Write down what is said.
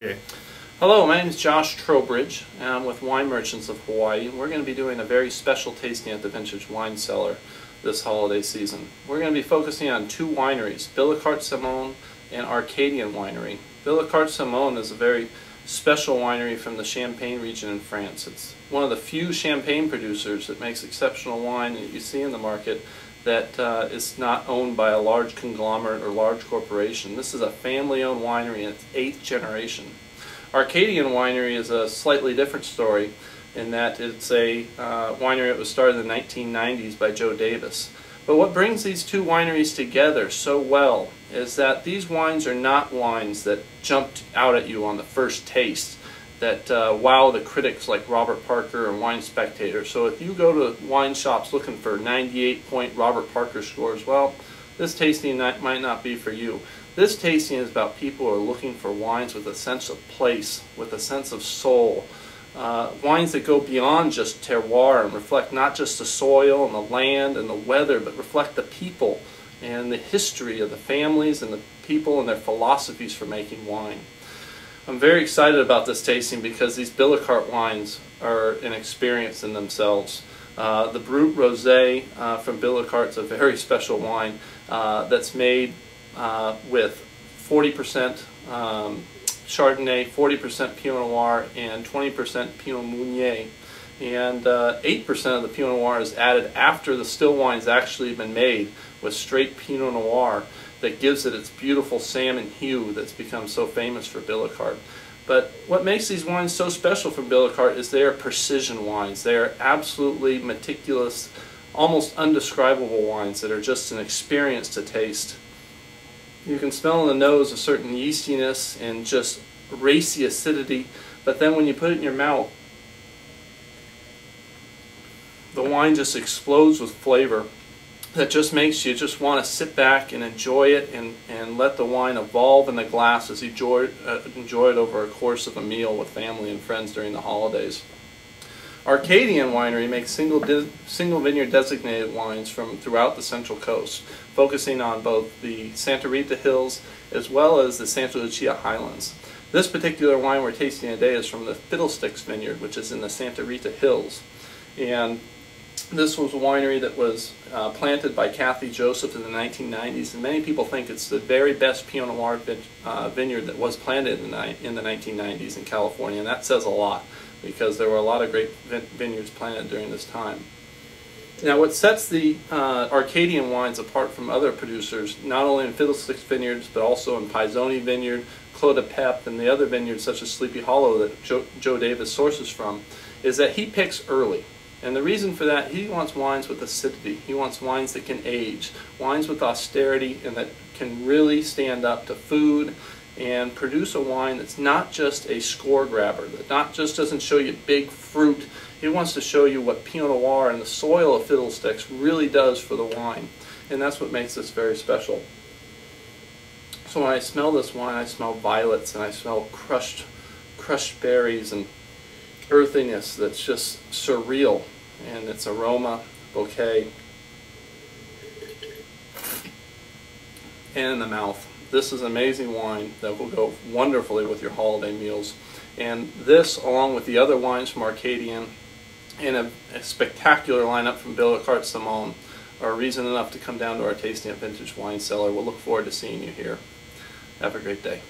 Okay. Hello, my name is Josh Trowbridge, and I'm with Wine Merchants of Hawaii. We're going to be doing a very special tasting at the Vintage Wine Cellar this holiday season. We're going to be focusing on two wineries, Billecart Salmon and Arcadian Winery. Billecart Salmon is a very special winery from the Champagne region in France. It's one of the few champagne producers that makes exceptional wine that you see in the market that is not owned by a large conglomerate or large corporation. This is a family-owned winery in its 8th generation. Arcadian Winery is a slightly different story in that it's a winery that was started in the 1990s by Joe Davis. But what brings these two wineries together so well is that these wines are not wines that jumped out at you on the first taste, that wow the critics like Robert Parker and Wine Spectator. So if you go to wine shops looking for 98-point Robert Parker scores, well, this tasting might not be for you. This tasting is about people who are looking for wines with a sense of place, with a sense of soul. Wines that go beyond just terroir and reflect not just the soil and the land and the weather, but reflect the people and the history of the families and the people and their philosophies for making wine. I'm very excited about this tasting because these Billecart wines are an experience in themselves. The Brut Rosé from Billecart is a very special wine that's made with 40% Chardonnay, 40% Pinot Noir, and 20% Pinot Meunier. And 8% of the Pinot Noir is added after the still wine's actually been made with straight Pinot Noir that gives it its beautiful salmon hue that's become so famous for Billecart. But what makes these wines so special from Billecart is they are precision wines. They are absolutely meticulous, almost undescribable wines that are just an experience to taste. You can smell in the nose a certain yeastiness and just racy acidity, but then when you put it in your mouth, the wine just explodes with flavor that just makes you just want to sit back and enjoy it and let the wine evolve in the glass as you enjoy it over a course of a meal with family and friends during the holidays. Arcadian Winery makes single vineyard designated wines from throughout the Central Coast, focusing on both the Santa Rita Hills as well as the Santa Lucia Highlands. This particular wine we're tasting today is from the Fiddlestix vineyard, which is in the Santa Rita Hills. And this was a winery that was planted by Kathy Joseph in the 1990s, and many people think it's the very best Pinot Noir vineyard that was planted in the 1990s in California, and that says a lot, because there were a lot of great vineyards planted during this time. Now what sets the Arcadian wines apart from other producers, not only in Fiddlesticks vineyards, but also in Pisoni Vineyard, Clos de Pep, and the other vineyards such as Sleepy Hollow that Joe Davis sources from, is that he picks early. And the reason for that, he wants wines with acidity. He wants wines that can age, wines with austerity, and that can really stand up to food and produce a wine that's not just a score grabber, that not just doesn't show you big fruit. He wants to show you what Pinot Noir and the soil of Fiddlesticks really does for the wine. And that's what makes this very special. So when I smell this wine, I smell violets and I smell crushed berries and earthiness that's just surreal, and its aroma, bouquet, and in the mouth. This is amazing wine that will go wonderfully with your holiday meals. And this, along with the other wines from Arcadian and a spectacular lineup from Billecart Salmon, are reason enough to come down to our tasting at Vintage Wine Cellar. We'll look forward to seeing you here. Have a great day.